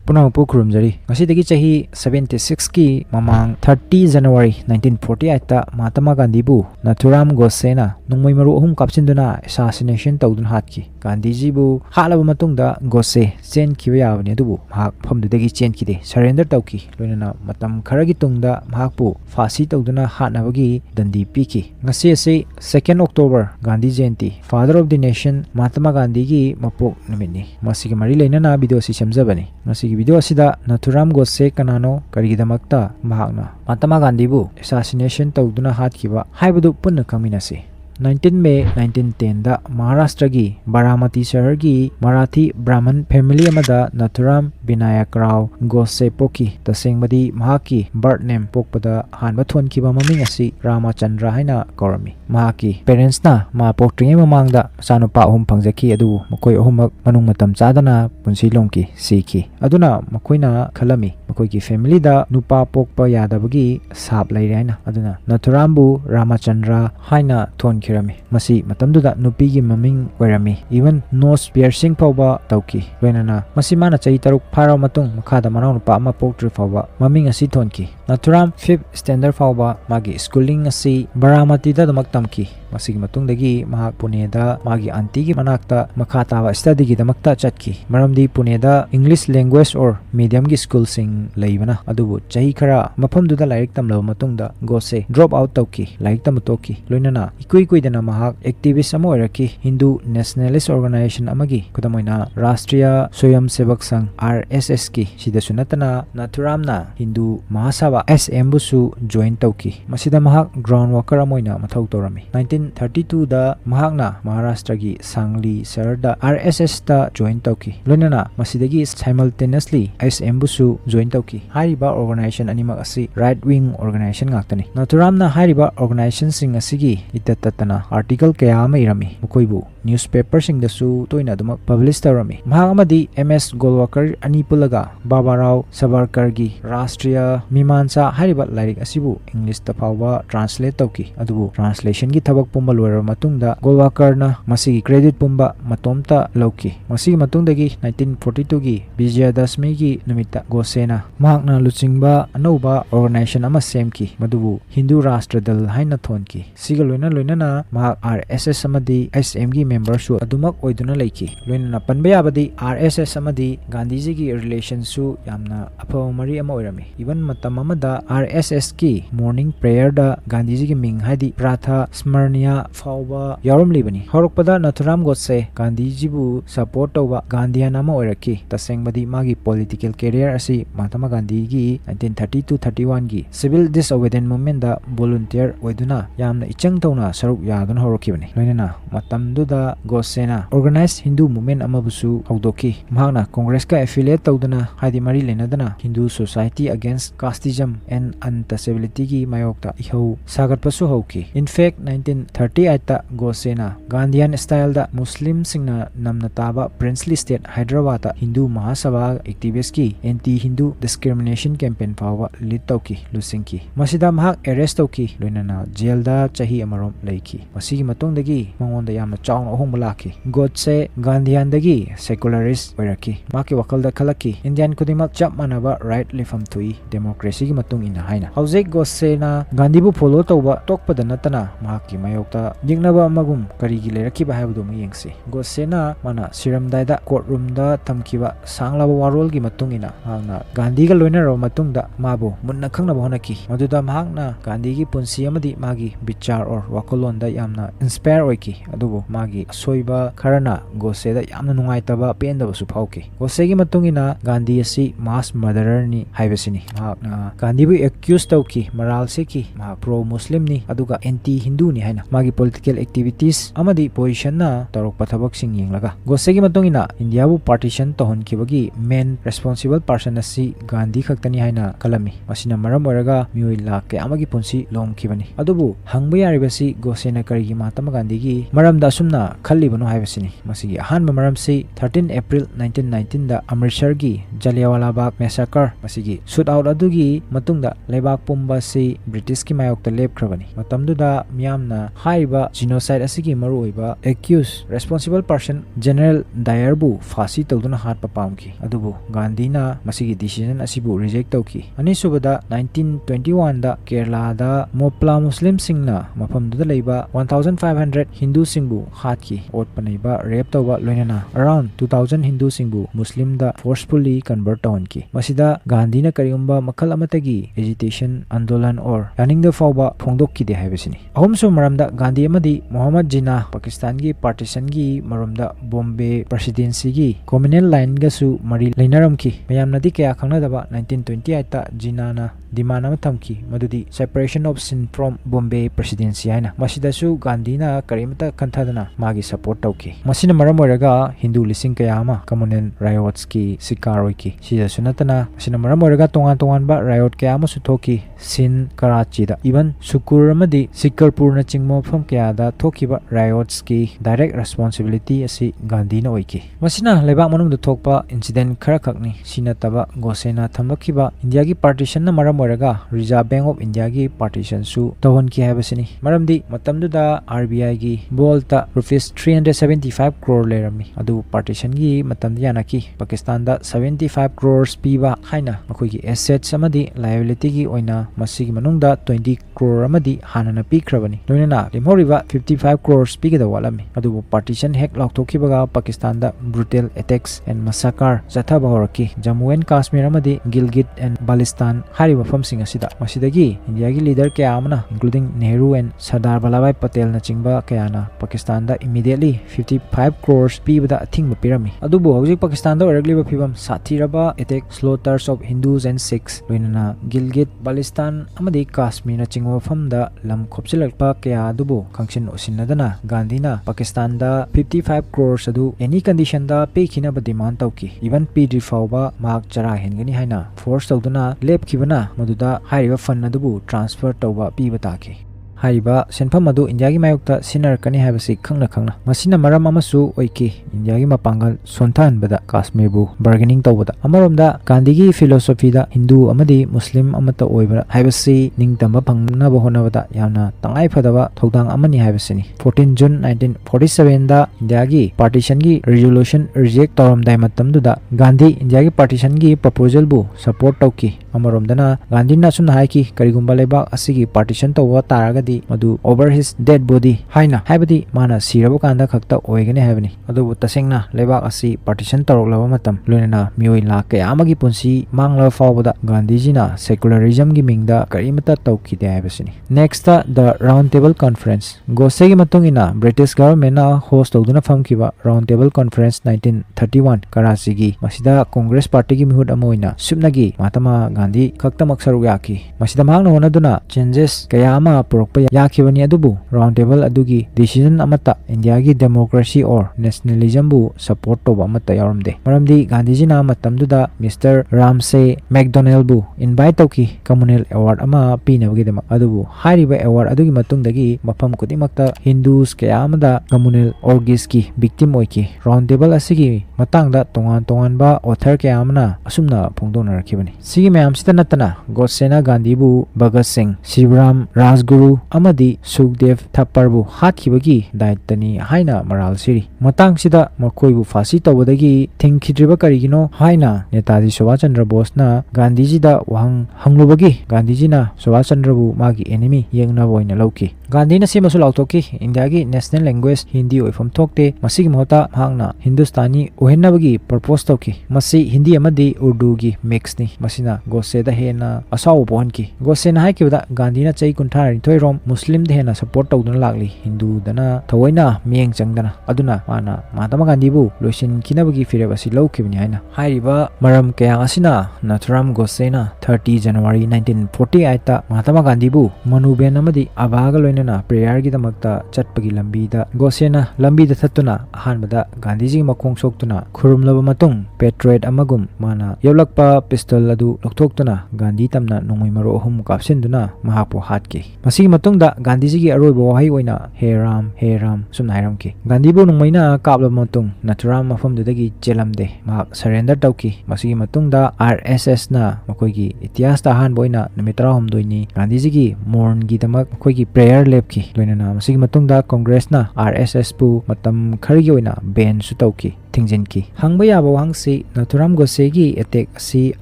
पुनःपु खुरुमजरी ngasi chahi 76 ki mamang 30 January 1948 ta Mahatma Gandhi bu Nathuram Godse na nungmai maru ahum kapchinduna assassination tawdun Hatkhi Gandhi ji bu halaba matungda Godse chen khiba yabani adubu mahak phamdudagi chen khide surrender tawki loinana matam kharagi tungda mahakpu fasi tawduna hatnabagi dandi piki ngasi ase 2nd October Gandhi Jayanti Father of the Nation Mahatma Gandhi gi mapok numini masigi mari leinana video si semjabani ngasi video asida Nathuram Godse Kanano Karigidamak ta mahakna Mahatma Gandhi bu assassination tawduna hatkhiba haibadu punna kaminasi 19 May 1910 da Maharashtra gi Baramati shahar gi Marathi Brahman family amada Nathuram Binayak Rao Godse poki tasengmadi mahaki birth name pokpada hanba thonkiba maming asi Ramachandra haina korami mahaki parents na ma poktringe mamangda sanupa ahum phangjaki adu makoi ahumak manung matam chadana punsi lomki siki aduna makoina khalami makoi ki family da nupa pokpa yadabagi sap laire haina aduna Nathuram bu Ramachandra haina thon masi matamduda nupi gi maming oirami even nose piercing pawba tawki loinana masi mana chai taruk pharaw matung makhada manaw nupa ama poktri pawba maming asi thonki Nathuram 5th standard pawba magi schooling asi Baramati da damak tamki masigi matungdagi mahak Pune da magi auntie gi manakta makhata wa study gi damakta chatki maramdi Pune da English language or medium gi school sing leibana adubu chahi khara mafamduda lairik tamlaw matungda Godse drop out tawki lairik tamatoki loinana ikui dana mahak activist ama oiraki Hindu nationalist organization amagi kudamoina Rashtriya Swayam Sevak Sangh RSS ki sida sunatana Nathuram na Hindu Mahasabha SM busu join tawki masida mahak ground worker amoina mathau torami 1932 da mahakna Maharashtra gi Sangli shahar da RSS ta join tawki loinana masidagi simultaneously SM busu join tawki hariba organization animak asi right wing organization ngaktani Nathuram na hariba organization sing asigi itattatana article kaya ama irami mukoibu newspaper sing dasu toina dumak publish tarami mahak amadi MS Golwakar ani pulaga Babarao Savarkar gi Rashtriya Mimansa hariba lairik asibu English ta phawba translate tawki adubu translation gi thabak pumba loira matungda Golwakar na masigi credit pumba matomta lawki masigi matungdagi 1942 gi Vijayadashmi gi numita Godse na mahakna luchingba anouba organization ama semki madubu Hindu Rashtra Dal haina thonki siga loina mahak RSS amadi SM gi member su adumak oiduna leiki loina panba yabadi RSS amadi Gandhi ji gi relation su yamna aphaw mari ama oirami even matam amada RSS ki morning prayer da Gandhi ji gi ming hadi pratha smarniya phawba yarum libani horokpada Nathuram Godse Gandhi ji bu support tawba Gandhian ama oiraki tasengmadi magi political career asi Mahatma Gandhi gi 1930-31 gi civil disobedience movement da volunteer oiduna yamna ichang tawna saruk yadun horokibani loinana matamduda Godse na organized Hindu movement amabusu haudoki mahakna congress ka affiliate tawduna hadi mari lenadana Hindu society against casteism and untouchability gi mayokta ihau sagatpasu hauki in fact 1938 ta Godse na Gandhian style da Muslim singna namna taba princely state Hyderabad ta Hindu Mahasabha activist ki anti Hindu discrimination campaign phawa lead tawki lusinki masida mahak arrest tawki loinana jail da chahi amarom leiki masigi matungdagi mangonda yamna chawna ahongba laki Godse Gandhian-dagi secularist oiraki maki wakalda khalaki Indian kudimak chap manaba right lifam thui democracy gi matung ina haina hojek Godse na Gandhi bu follow tawba tokpada natana mahaki mayokta jingnaba magum karigi leraki ba haibdu ma yengsi Godse na mana siramdai da courtroom da tamkiba sanglaba warol gi matung ina hangna Gandhi ga loina ro matungda mabu munna khangna bahonaki maduda mahakna Gandhi gi punsi amadi magi bichar or wakolon da yamna inspire oiki adubu magi soiba kharana Godse da yamna nungaitaba pendaba su phauki Godse gi matungina Gandhi asi mass murderer ni haibasini mahakna Gandhi bu accuse tawki moral se ki ma pro muslim ni aduga anti Hindu ni haina magi political activities amadi position na tarok pathabak sing yenglaga Godse gi matungina India bu partition tohon kibagi main responsible person asi Gandhi khaktani haina kalami masina maram oraga mioi lakh amagi punsi lom kibani adubu hangba yaribasi Godse na karigi Mahatma Gandhi gi maramda sumna खल्लिबनो हाइबसिनी मसिगी अहानबा मरमसी 13 April 1919 दा अमृतसर की Jallianwala Bagh massacre मसिगी shoot out अदुगी मतुंगदा लेबाक पुंबा से British की मायोक्ता लेपख्रबनी मतमदुदा मियामना हाइबा जिनोसाइड असिगी मरुओइबा accused responsible person general Dyer बु फांसी तौदुना हाटपा पामकी अदुबु गांधी ना मसिगी डिसीजन असिबु रिजेक्ट तौकी अनिसुबदा 1921 दा केरला दा मोपला मुस्लिम सिंगना मफमदुदा लेबा 1500 हिंदू सिंगबु हाटकी ओटपनैबा रेप तौबा लोइनना अराउंड 2000 हिंदू सिंगबु मुस्लिम दा फोर्सफुली कन्वर्ट तौनकी मसिदा गांधी ना करिगुंबा मखल अमतगी एजिटेशन आंदोलन और यानिंगदा फावबा फोंदोक्कीदे हाइबसिनी अहुमसु मरमदा गांधी अमदी मोहम्मद जिना पाकिस्तान की पार्टीशन की मरमदा बॉम्बे प्रेसिडेंसी की कम्युनल लाइन गसु मरी लेनरमकी मयामनदी कया खंगनदबा 1928 ता जिनाना डिमांड अमा थमकी मदुदी separation of Sindh from Bombay Presidency हाइना मसिदसु गांधीना करिमता खंथादना मागी सपोर्ट तौकी मसिना मरम ओइरगा हिंदू लिसिंग कया अमा कम्युनल रायोट्स की शिकार ओइकी सिदसु नतना मसिना मरम ओइरगा तोंगान रायोट कया अमा सुथोकी सिन कराची दा इवन सुकुर अमदी सिकरपुर न चिंगमो फम कया दा थोकीबा रायोट्स की डायरेक्ट रेस्पोंसिबिलिटी असि गांधीना ओइकी मसिना लेबाक मनुंग द थोकपा इंसिडेंट खरा खकनी सिनतबा गोसेना थमबखिबा इंडिया की पार्टीशन न मरम ओइरगा रिजर्व बैंक ऑफ इंडिया की पार्टीशन सु तोहन की हाइबसिनी मरमदी मतमदुदा आरबीआई की बोलता रुपीस 375 करोड़ लेरमी अदु पार्टीशन की मतम यानाकी पाकिस्तान दा 75 करोड़ पीबा हाइना मखोगी एसेट्स अमदी लायबिलिटी की ओइना मसिगी मनुंगदा 20 करोड़ अमदी हानना पीख्रबनी लोइनना लिमहोरिबा 55 करोड़ पीगदा वालामी अदु पार्टीशन हेक लौथोखिबगा पाकिस्तान दा ब्रूटल अटैक्स एंड मसाकर जथाबा होरकी जम्मू एंड कश्मीर अमदी गिलगिट एंड बालिस्तान हारिबा फमसिंग असिदा मसिदगी इंडिया की लीडर कया अमना इंक्लूडिंग नेहरू एंड सरदार वल्लभभाई पटेल न चिंगबा कयाना पाकिस्तान दा इमीडिएटली 55 करोड़ पीबदा अथिंग पिरमी अदुबु हौजिक पाकिस्तान दा ओरगलिबा फिबम साथीरबा attack slaughters of Hindus and Sikhs लोइनना गिलगिट बालिस्तान अमदी कश्मीर न चिंगबा फमदा लम खोपसिलकपा कया अदुबु खंगसिन ओसिनदना गांधीना पाकिस्तान दा 55 करोड़ अदु एनी कंडीशन दा पेखिनबा डिमांड तौकी इवन पीड्री फावबा मार्क चरा हेनगनी हाइना फोर्स तौदना लेपखिबना मदुदा हाइरिबा फंड अदुबु ट्रांसफर तौबा पीबा ताकी हाइबा सेनफम अदु इंडिया की मायोक्ता सिनरकनी हाइबसि खंगना मसिना मरम अमसु ओइकी इंडिया की मपांगल सोंथानबदा कश्मीर बु बार्गेनिंग तौबदा अमरोमदा गांधी की फिलोसॉफी दा हिंदू अमदी मुस्लिम अमता ओइबा हाइबसि निंगतंबा फंगनाबा होनबदा यामना तंगाई फदबा थौदांग अमनी हाइबसिनी 14 जून 1947 दा इंडिया की पार्टीशन की रेजोल्यूशन रिजेक्ट तौरमदाय मतमदुदा गांधी इंडिया की पार्टीशन की प्रपोजल बु सपोर्ट तौकी अमरोमदना गांधी ना सुन हाइकी करिगुंबा लेबाक असिगी पार्टीशन तौबा तारगा मधु ओवर हिज डेड बॉडी हाइना हाइबदी माना सिरब कांदा खक्ता ओइगने हाइबनी अदुबु तसेंगना लेबाक असि पार्टीशन तौरकलबा मतम लोइना मियोइ लाख कया अमगी पुंसी मांगला फावबदा गांधी जीना सेकुलरिज्म की मिंगदा करिमता तौकीदे हाइबसिनी next the round table conference गोसे की मतुंगिना ब्रिटिश गवर्नमेंट ना होस्ट तौदुना फमकिबा राउंड टेबल कॉन्फ्रेंस 1931 कराची की मसिदा कांग्रेस पार्टी की मिहुत अमोइना सुपनागी महात्मा गांधी खक्ता मक्सरु याकी मसिदा मांगना होनदुना चेंजेस कया अमा पुरक याखिबनी अदुबु राउंड टेबल अदुगी डिसीजन अमता इंडिया की डेमोक्रेसी और नेशनलिज्म बु सपोर्ट तौबा अमता यारमदे मरमदी गांधी जी ना मतमदुदा मिस्टर रामसे मैकडोनाल्ड बु इनवाइट तौकी कम्युनल अवार्ड अमा पीनबगीदमा अदुबु हारिबा अवार्ड अदुगी मतुंगदगी मफम कुदिमक्ता हिंदूस कया अमदा कम्युनल ऑर्गिस की विक्टिम ओइकी राउंड टेबल असिगी मतंगदा तोंगान ऑथर कया अमना असुमना फोंदोनरखिबनी सिगी मयामसिदा नतना गोडसेना गांधी बु भगत सिंह शिवराम राजगुरु अमदी सुखदेव थप्परबु हातखिबगी दायित्वनी हाइना मराल सिरी मतंगसिदा मखोइबु फांसी तौबदगी थिंखिद्रिबा करिगिनो हाइना नेताजी सुभाष चंद्र बोसना गांधीजीदा वहंग हंगलुबगी गांधीजीना सुभाष चंद्रबु मागी एनिमी येंगनाबो ओइना लौकी गांधीना सिमसु लाउथोकी इंडिया की नेशनल लैंग्वेज हिंदी ओइफम थोकते मसिगी मोता हांगना हिंदुस्तानी ओहेनबगी प्रपोज तौकी मसि हिंदी अमदी उर्दू की मिक्स नि मसिना गोसेदा हेना असाउ बोहनकी गोसेना हाइकिबदा गांधीना चै कुंठा रोम मुस्लिम देना सपोर्ट तौदुना लागली हिंदू दना थवैना मियेंग चंगदना अदुना माना महात्मा गांधी बु लोइसिन किनबगी फिरेब असि लौखिबनि हाइना हाइरिबा मरम कया असिना नथुराम गोसेना 30 जनवरी 1948 ता महात्मा गांधी बु मनुबेन अमदी अबागा लोइनना प्रेयर की दमकता चटपगी लंबीदा गोसेना लंबीदा थत्तुना अहानबदा गांधी जी मखोंग सोक्तुना खुरुमलबा मतुंग पेट्रोइट अमगुम माना यौलकपा पिस्तल अदु लौथोक्तुना गांधी तमना नोंगै मरो अहुम कापसिनदुना महापो हाटकी मसिगी matungda Gandhi ji gi aroi bo hai oina he ram sum nairam ki Gandhi bu nungmaina kapla matung Nathuram mafam dudagi chelamde mahak surrender tauki masigi matungda RSS na makoi gi itias ta han boina numitra homdoini Gandhi ji gi morn gi damak makoi gi prayer lepki loinana masigi matungda Congress na RSS pu matam khari gi oina ban su tauki Tingjinki hangba yaba wangsi Nathuram Godse gi attack si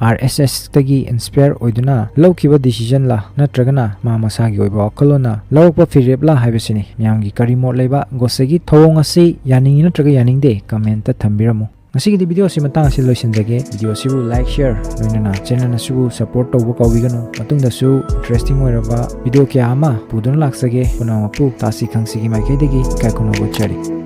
RSS tagi inspire oiduna lawkiba decision la natragana ma masagi oiba kolona lawpa firep la haibesini myamgi karimo leba Godse gi thong asi yaning natraga yaning de comment ta thambiramu ngasi gi video si matang asi loisinjage video sibu like share loinana channel na sibu support tawba kawiganu matungda su interesting oiraba video kya ama pudun laksage punawa pu Tasi Khangsi gi maikei degi kai kono go chari